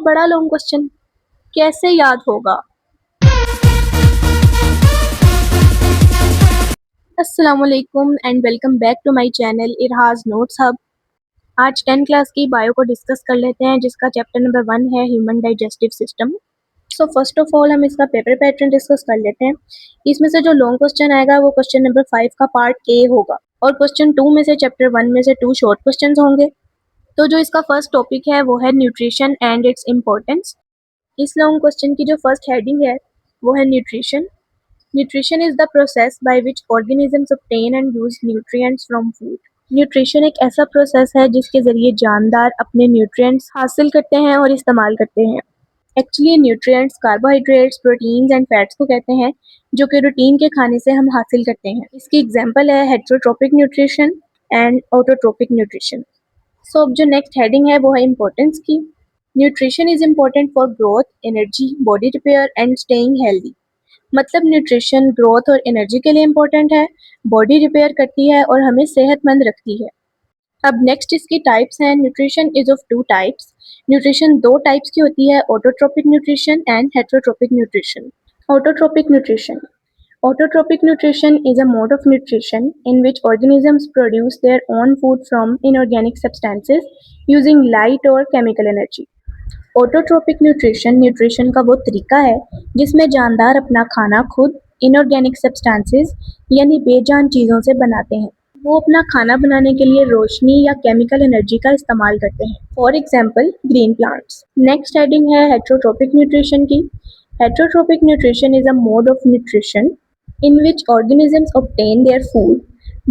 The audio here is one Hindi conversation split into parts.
बड़ा लॉन्ग क्वेश्चन, कैसे याद होगा? अस्सलामुअलैकुम and welcome back to my channel Irhaz notes hub. आज 10 क्लास की बायो को डिस्कस कर लेते हैं, जिसका चैप्टर नंबर 1 है human digestive system. So first of all हम इसका पेपर पैटर्न डिस्कस कर लेते हैं। इसमें से जो लॉन्ग क्वेश्चन आएगा वो क्वेश्चन नंबर 5 का पार्ट ए होगा और क्वेश्चन 2 में से चैप्टर 1 में से 2 शॉर्ट क्वेश्चंस होंगे। तो जो इसका फर्स्ट टॉपिक है वो है न्यूट्रिशन एंड इट्स इम्पोर्टेंस। इस लॉन्ग क्वेश्चन की जो फर्स्ट हेडिंग है वो है nutrition. Nutrition is the process by which organisms obtain and use nutrients from food. Nutrition एक ऐसा प्रोसेस है जिसके जरिए जानदार अपने न्यूट्रिएंट्स हासिल करते हैं और इस्तेमाल करते हैं। Actually nutrients carbohydrates, proteins and fats को कहते हैं, जो कि रूटीन के खाने से हम हासिल करते हैं। इसकी एग्जांपल है heterotrophic nutrition and autotrophic nutrition. So अब जो नेक्स्ट हेडिंग है वो है इम्पोर्टेंस की। Nutrition is important for growth, energy, body repair and staying healthy. मतलब न्यूट्रिशन ग्रोथ और एनर्जी के लिए इम्पोर्टेंट है, बॉडी रिपेयर करती है और हमें सेहतमंद रखती है। अब नेक्स्ट इसकी टाइप्स हैं। Nutrition is of two types. Nutrition दो टाइप्स की होती है, autotrophic nutrition and heterotrophic nutrition. Autotrophic nutrition, autotrophic nutrition is a mode of nutrition in which organisms produce their own food from inorganic substances using light or chemical energy. Autotrophic nutrition nutrition का वो तरीका है जिसमें जानदार अपना खाना खुद इनऑर्गेनिक सब्सटेंसेस यानी बेजान चीज़ों से बनाते हैं। वो अपना खाना बनाने के लिए रोशनी या केमिकल एनर्जी का इस्तेमाल करते हैं, for example green plants. Next heading है हेटरोट्रोपिक न्यूट्रिशन की। Heterotrophic nutrition is a mode of nutrition in which organisms obtain their food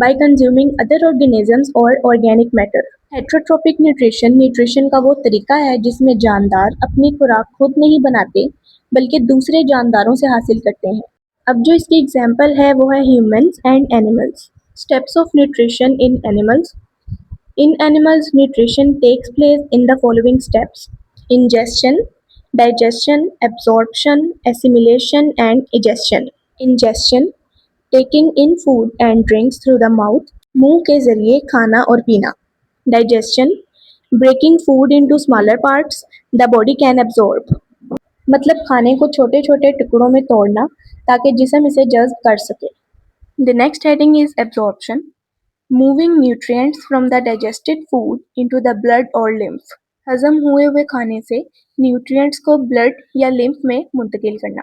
by consuming other organisms or organic matter. Heterotrophic nutrition nutrition का वो तरीका है जिसमें जानदार अपनी खुराक खुद नहीं बनाते बल्कि दूसरे जानदारों से हासिल करते हैं। अब जो इसकी एग्जाम्पल है वो है humans and animals. Steps of nutrition in animals. In animals, nutrition takes place in the following steps: ingestion, digestion, absorption, assimilation, and egestion. Ingestion, taking in food and drinks through the mouth, मुंह के जरिए खाना और पीना. Digestion, breaking food into smaller parts the body can absorb. मतलब खाने को छोटे छोटे टुकड़ों में तोड़ना ताकि जिस्म इसे जज्ब कर सके. The next heading is absorption, moving nutrients from the digested food into the blood or lymph. हजम हुए हुए खाने से न्यूट्रिएंट्स को ब्लड या लिम्फ में मुंतकिल करना.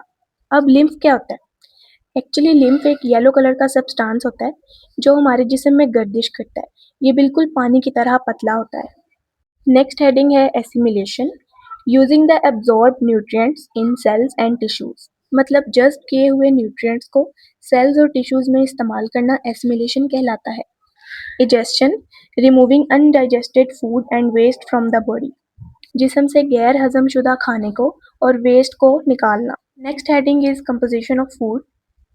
अब लिम्फ क्या होता है? एक्चुअली लिम्फ एक येलो कलर का सब्सटेंस होता है जो हमारे जिस्म में गर्दिश करता है. ये बिल्कुल पानी की तरह पतला होता है. नेक्स्ट हेडिंग है assimilation, using the absorb nutrients in cells and tissues. मतलब जस्ट किए हुए न्यूट्रिएंट्स को सेल्स और टिश्यूज में इस्तेमाल करना एसिमिलेशन कहलाता है. Digestion, removing undigested food and waste from the body. जिस्म से गैर हजम शुदा खाने को और वेस्ट को निकालना. Next heading is composition of food.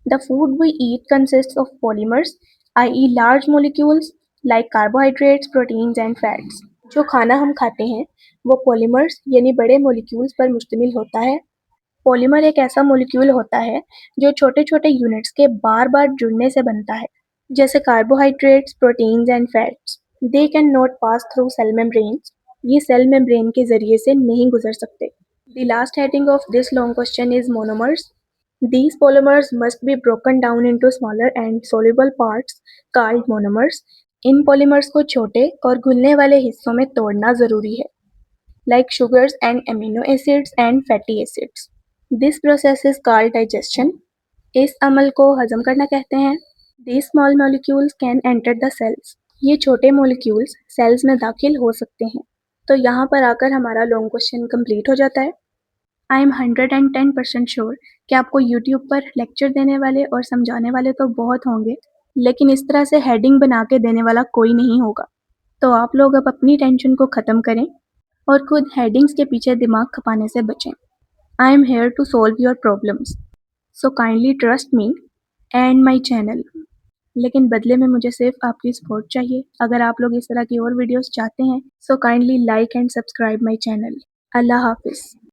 The food we eat consist of polymers, i.e. Large molecules like carbohydrates, proteins and fats. जो खाना हम खाते हैं वो पॉलीमर्स यानी बड़े मोलिक्यूल्स पर मुश्तमिल होता है. पॉलीमर एक ऐसा मोलिक्यूल होता है जो छोटे छोटे यूनिट्स के बार बार जुड़ने से बनता है, जैसे carbohydrates, proteins and fats. They can not pass through cell membranes. ये सेल मेम्ब्रेन के जरिए से नहीं गुजर सकते. The last heading of this long question is monomers. These polymers must be broken down into smaller and soluble parts called monomers. In polymers को छोटे और घुलने वाले हिस्सों में तोड़ना ज़रूरी है, like sugars and amino acids and fatty acids. This process is called digestion. इस अमल को हजम करना कहते हैं. These small molecules can enter the cells. ये छोटे मोलिक्यूल्स सेल्स में दाखिल हो सकते हैं. तो यहाँ पर आकर हमारा लॉन्ग क्वेश्चन कंप्लीट हो जाता है. आई एम 110% श्योर कि आपको यूट्यूब पर लेक्चर देने वाले और समझाने वाले तो बहुत होंगे, लेकिन इस तरह से हेडिंग बना के देने वाला कोई नहीं होगा. तो आप लोग अब अपनी टेंशन को ख़त्म करें और खुद हेडिंग्स के पीछे दिमाग खपाने से बचें. I am here to solve your problems, so kindly trust me and my channel. लेकिन बदले में मुझे सिर्फ आपकी सपोर्ट चाहिए. अगर आप लोग इस तरह की और वीडियोस चाहते हैं so kindly like and subscribe my channel. अल्लाह हाफिज़.